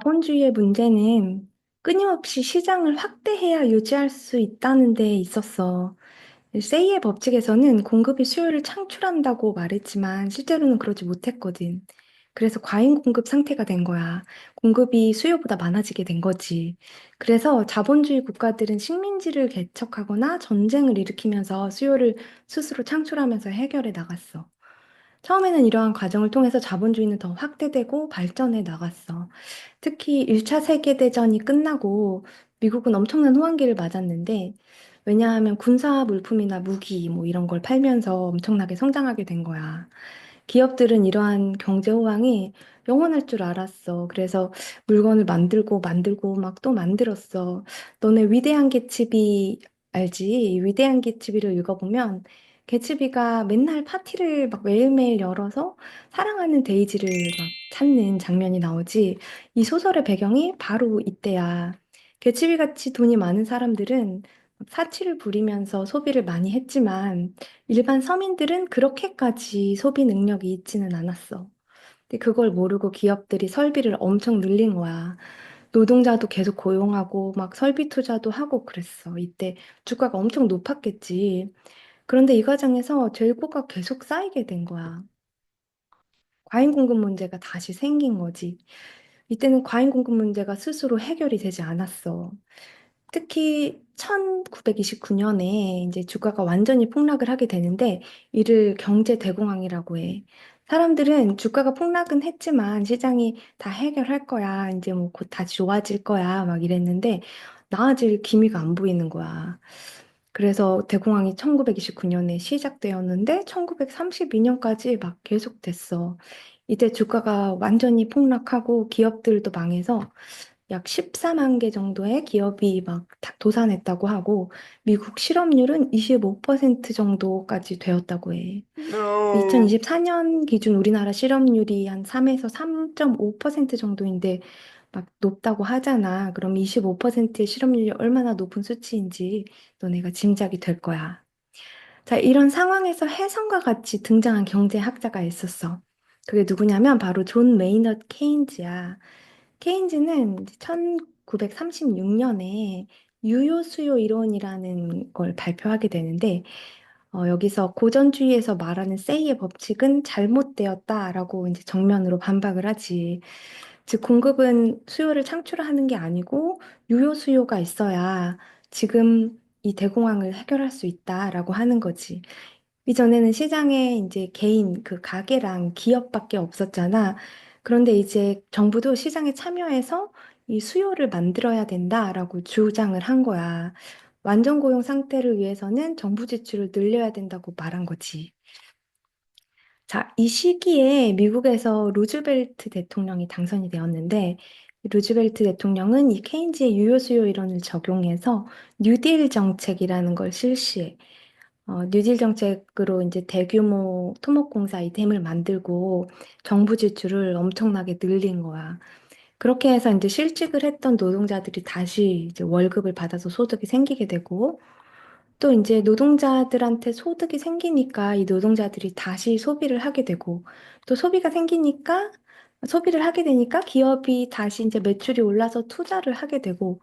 자본주의의 문제는 끊임없이 시장을 확대해야 유지할 수 있다는 데 있었어. 세이의 법칙에서는 공급이 수요를 창출한다고 말했지만 실제로는 그러지 못했거든. 그래서 과잉 공급 상태가 된 거야. 공급이 수요보다 많아지게 된 거지. 그래서 자본주의 국가들은 식민지를 개척하거나 전쟁을 일으키면서 수요를 스스로 창출하면서 해결해 나갔어. 처음에는 이러한 과정을 통해서 자본주의는 더 확대되고 발전해 나갔어. 특히 1차 세계대전이 끝나고 미국은 엄청난 호황기를 맞았는데, 왜냐하면 군사 물품이나 무기 뭐 이런 걸 팔면서 엄청나게 성장하게 된 거야. 기업들은 이러한 경제 호황이 영원할 줄 알았어. 그래서 물건을 만들고 만들고 막 또 만들었어. 너네 위대한 개츠비 알지? 이 위대한 개츠비를 읽어보면 개츠비가 맨날 파티를 막 매일매일 열어서 사랑하는 데이지를 막 찾는 장면이 나오지. 이 소설의 배경이 바로 이때야. 개츠비 같이 돈이 많은 사람들은 사치를 부리면서 소비를 많이 했지만 일반 서민들은 그렇게까지 소비 능력이 있지는 않았어. 근데 그걸 모르고 기업들이 설비를 엄청 늘린 거야. 노동자도 계속 고용하고 막 설비 투자도 하고 그랬어. 이때 주가가 엄청 높았겠지. 그런데 이 과정에서 재고가 계속 쌓이게 된 거야. 과잉 공급 문제가 다시 생긴 거지. 이때는 과잉 공급 문제가 스스로 해결이 되지 않았어. 특히 1929년에 이제 주가가 완전히 폭락을 하게 되는데 이를 경제 대공황이라고 해. 사람들은 주가가 폭락은 했지만 시장이 다 해결할 거야. 이제 뭐 곧 다시 좋아질 거야. 막 이랬는데 나아질 기미가 안 보이는 거야. 그래서 대공황이 1929년에 시작되었는데 1932년까지 막 계속됐어. 이때 주가가 완전히 폭락하고 기업들도 망해서 약 14만 개 정도의 기업이 막 다 도산했다고 하고 미국 실업률은 25% 정도까지 되었다고 해. No. 2024년 기준 우리나라 실업률이 한 3에서 3.5% 정도인데 막 높다고 하잖아. 그럼 25%의 실업률이 얼마나 높은 수치인지 너네가 짐작이 될 거야. 자, 이런 상황에서 혜성과 같이 등장한 경제학자가 있었어. 그게 누구냐면 바로 존 메이너드 케인즈야. 케인즈는 1936년에 유효 수요 이론이라는 걸 발표하게 되는데 여기서 고전주의에서 말하는 세이의 법칙은 잘못되었다라고 이제 정면으로 반박을 하지. 즉 공급은 수요를 창출하는 게 아니고 유효 수요가 있어야 지금 이 대공황을 해결할 수 있다라고 하는 거지. 이전에는 시장에 이제 개인 그 가게랑 기업밖에 없었잖아. 그런데 이제 정부도 시장에 참여해서 이 수요를 만들어야 된다라고 주장을 한 거야. 완전 고용 상태를 위해서는 정부 지출을 늘려야 된다고 말한 거지. 자, 이 시기에 미국에서 루즈벨트 대통령이 당선이 되었는데, 루즈벨트 대통령은 이 케인즈의 유효 수요 이론을 적용해서 뉴딜 정책이라는 걸 실시해. 뉴딜 정책으로 이제 대규모 토목공사 이템을 만들고 정부 지출을 엄청나게 늘린 거야. 그렇게 해서 이제 실직을 했던 노동자들이 다시 이제 월급을 받아서 소득이 생기게 되고 또 이제 노동자들한테 소득이 생기니까 이 노동자들이 다시 소비를 하게 되고 또 소비가 생기니까 소비를 하게 되니까 기업이 다시 이제 매출이 올라서 투자를 하게 되고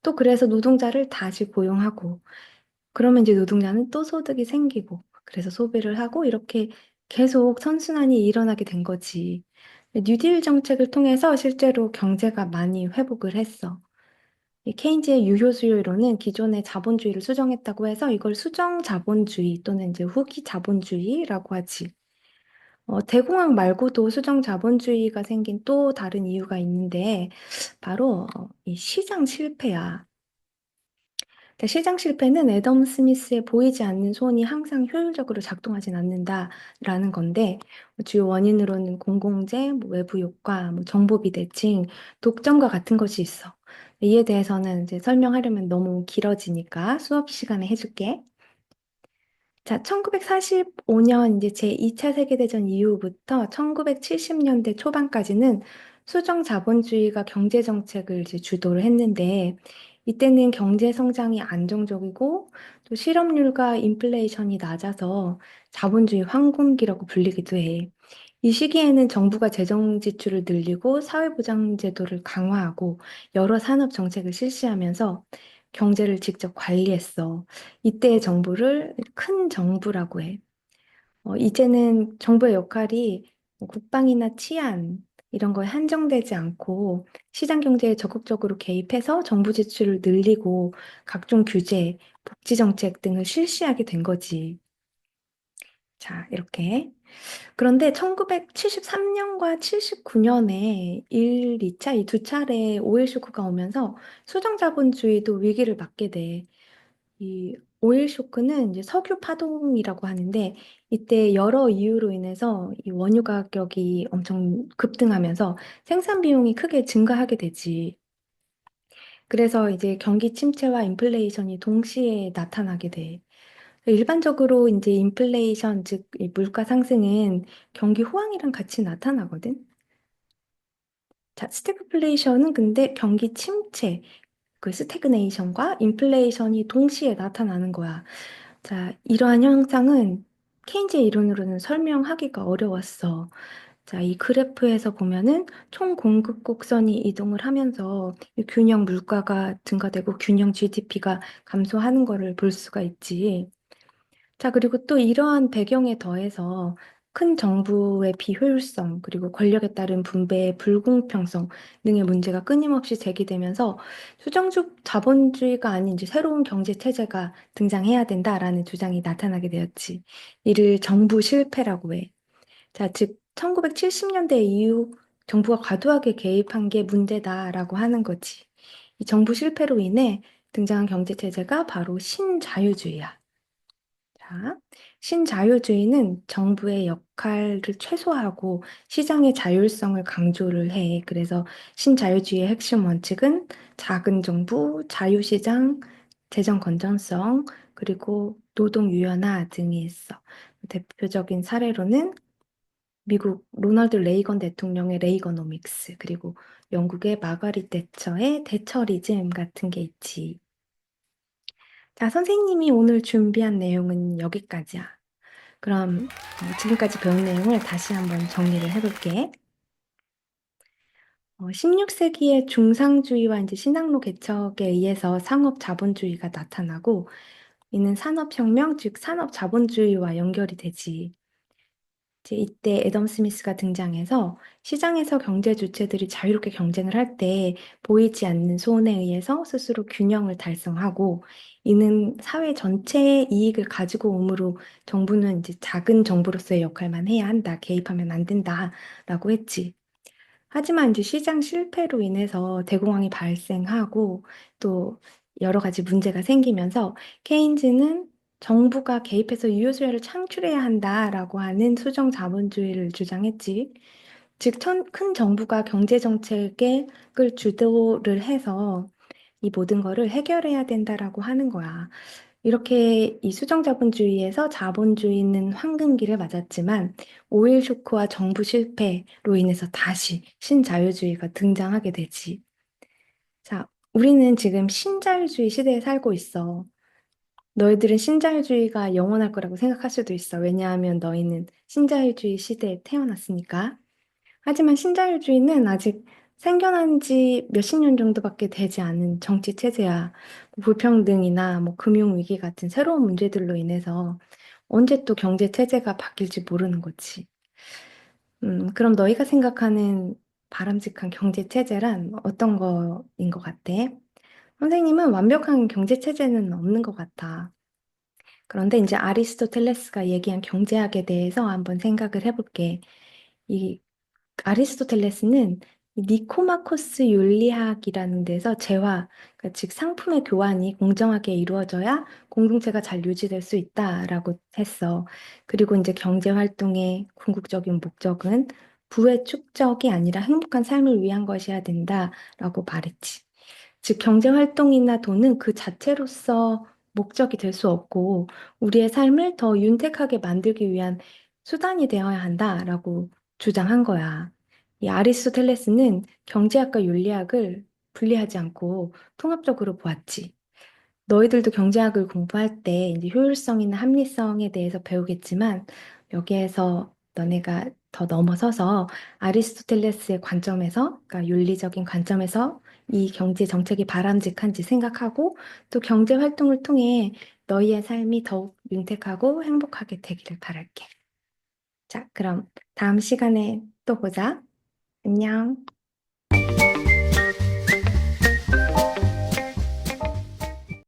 또 그래서 노동자를 다시 고용하고 그러면 이제 노동자는 또 소득이 생기고 그래서 소비를 하고 이렇게 계속 선순환이 일어나게 된 거지. 뉴딜 정책을 통해서 실제로 경제가 많이 회복을 했어. 이 케인즈의 유효 수요이론은 기존의 자본주의를 수정했다고 해서 이걸 수정 자본주의 또는 이제 후기 자본주의라고 하지. 대공황 말고도 수정 자본주의가 생긴 또 다른 이유가 있는데 바로 이 시장 실패야. 그러니까 시장 실패는 애덤 스미스의 보이지 않는 손이 항상 효율적으로 작동하진 않는다라는 건데 주요 원인으로는 공공재, 뭐 외부 효과, 뭐 정보 비대칭, 독점과 같은 것이 있어. 이에 대해서는 이제 설명하려면 너무 길어지니까 수업 시간에 해줄게. 자, 1945년 이제 제2차 세계대전 이후부터 1970년대 초반까지는 수정 자본주의가 경제 정책을 이제 주도를 했는데 이때는 경제 성장이 안정적이고 또 실업률과 인플레이션이 낮아서 자본주의 황금기라고 불리기도 해. 이 시기에는 정부가 재정 지출을 늘리고 사회보장제도를 강화하고 여러 산업 정책을 실시하면서 경제를 직접 관리했어. 이때의 정부를 큰 정부라고 해. 이제는 정부의 역할이 뭐 국방이나 치안 이런 거에 한정되지 않고 시장 경제에 적극적으로 개입해서 정부 지출을 늘리고 각종 규제, 복지 정책 등을 실시하게 된 거지. 자, 이렇게. 그런데 1973년과 79년에 1, 2차, 이 두 차례 오일 쇼크가 오면서 수정자본주의도 위기를 맞게 돼. 이 오일 쇼크는 이제 석유 파동이라고 하는데 이때 여러 이유로 인해서 이 원유 가격이 엄청 급등하면서 생산 비용이 크게 증가하게 되지. 그래서 이제 경기 침체와 인플레이션이 동시에 나타나게 돼. 일반적으로 이제 인플레이션, 즉, 이 물가 상승은 경기 호황이랑 같이 나타나거든. 자, 스태그플레이션은 근데 경기 침체, 그 스태그네이션과 인플레이션이 동시에 나타나는 거야. 자, 이러한 현상은 케인즈의 이론으로는 설명하기가 어려웠어. 자, 이 그래프에서 보면은 총 공급 곡선이 이동을 하면서 이 균형 물가가 증가되고 균형 GDP가 감소하는 거를 볼 수가 있지. 자, 그리고 또 이러한 배경에 더해서 큰 정부의 비효율성, 그리고 권력에 따른 분배의 불공평성 등의 문제가 끊임없이 제기되면서 수정적 자본주의가 아닌 이제 새로운 경제 체제가 등장해야 된다라는 주장이 나타나게 되었지. 이를 정부 실패라고 해. 자, 즉 1970년대 이후 정부가 과도하게 개입한 게 문제다라고 하는 거지. 이 정부 실패로 인해 등장한 경제 체제가 바로 신자유주의야. 자, 신자유주의는 정부의 역할을 최소화하고 시장의 자율성을 강조를 해. 그래서 신자유주의의 핵심 원칙은 작은 정부, 자유시장, 재정 건전성, 그리고 노동 유연화 등이 있어. 대표적인 사례로는 미국 로널드 레이건 대통령의 레이거노믹스, 그리고 영국의 마가릿 대처의 대처리즘 같은 게 있지. 자, 선생님이 오늘 준비한 내용은 여기까지야. 그럼 지금까지 배운 내용을 다시 한번 정리를 해볼게. 16세기의 중상주의와 이제 신항로 개척에 의해서 상업 자본주의가 나타나고 이는 산업혁명, 즉 산업 자본주의와 연결이 되지. 이제 이때 애덤 스미스가 등장해서 시장에서 경제 주체들이 자유롭게 경쟁을 할 때 보이지 않는 손에 의해서 스스로 균형을 달성하고 이는 사회 전체의 이익을 가지고 오므로 정부는 이제 작은 정부로서의 역할만 해야 한다. 개입하면 안 된다라고 했지. 하지만 이제 시장 실패로 인해서 대공황이 발생하고 또 여러 가지 문제가 생기면서 케인즈는 정부가 개입해서 유효수요를 창출해야 한다라고 하는 수정 자본주의를 주장했지. 즉, 큰 정부가 경제 정책을 주도를 해서 이 모든 거를 해결해야 된다라고 하는 거야. 이렇게 이 수정자본주의에서 자본주의는 황금기를 맞았지만 오일 쇼크와 정부 실패로 인해서 다시 신자유주의가 등장하게 되지. 자, 우리는 지금 신자유주의 시대에 살고 있어. 너희들은 신자유주의가 영원할 거라고 생각할 수도 있어. 왜냐하면 너희는 신자유주의 시대에 태어났으니까. 하지만 신자유주의는 아직 생겨난 지 몇십 년 정도밖에 되지 않은 정치 체제야. 뭐 불평등이나 뭐 금융위기 같은 새로운 문제들로 인해서 언제 또 경제 체제가 바뀔지 모르는 거지. 그럼 너희가 생각하는 바람직한 경제 체제란 어떤 거인 것 같아? 선생님은 완벽한 경제 체제는 없는 것 같아. 그런데 이제 아리스토텔레스가 얘기한 경제학에 대해서 한번 생각을 해볼게. 이 아리스토텔레스는 이 니코마코스 윤리학이라는 데서 재화, 그러니까 즉 상품의 교환이 공정하게 이루어져야 공동체가 잘 유지될 수 있다라고 했어. 그리고 이제 경제 활동의 궁극적인 목적은 부의 축적이 아니라 행복한 삶을 위한 것이어야 된다라고 말했지. 즉 경제 활동이나 돈은 그 자체로서 목적이 될 수 없고 우리의 삶을 더 윤택하게 만들기 위한 수단이 되어야 한다라고 주장한 거야. 이 아리스토텔레스는 경제학과 윤리학을 분리하지 않고 통합적으로 보았지. 너희들도 경제학을 공부할 때 이제 효율성이나 합리성에 대해서 배우겠지만 여기에서 너네가 더 넘어서서 아리스토텔레스의 관점에서, 그러니까 윤리적인 관점에서 이 경제 정책이 바람직한지 생각하고 또 경제 활동을 통해 너희의 삶이 더욱 윤택하고 행복하게 되기를 바랄게. 자, 그럼 다음 시간에 또 보자. 안녕.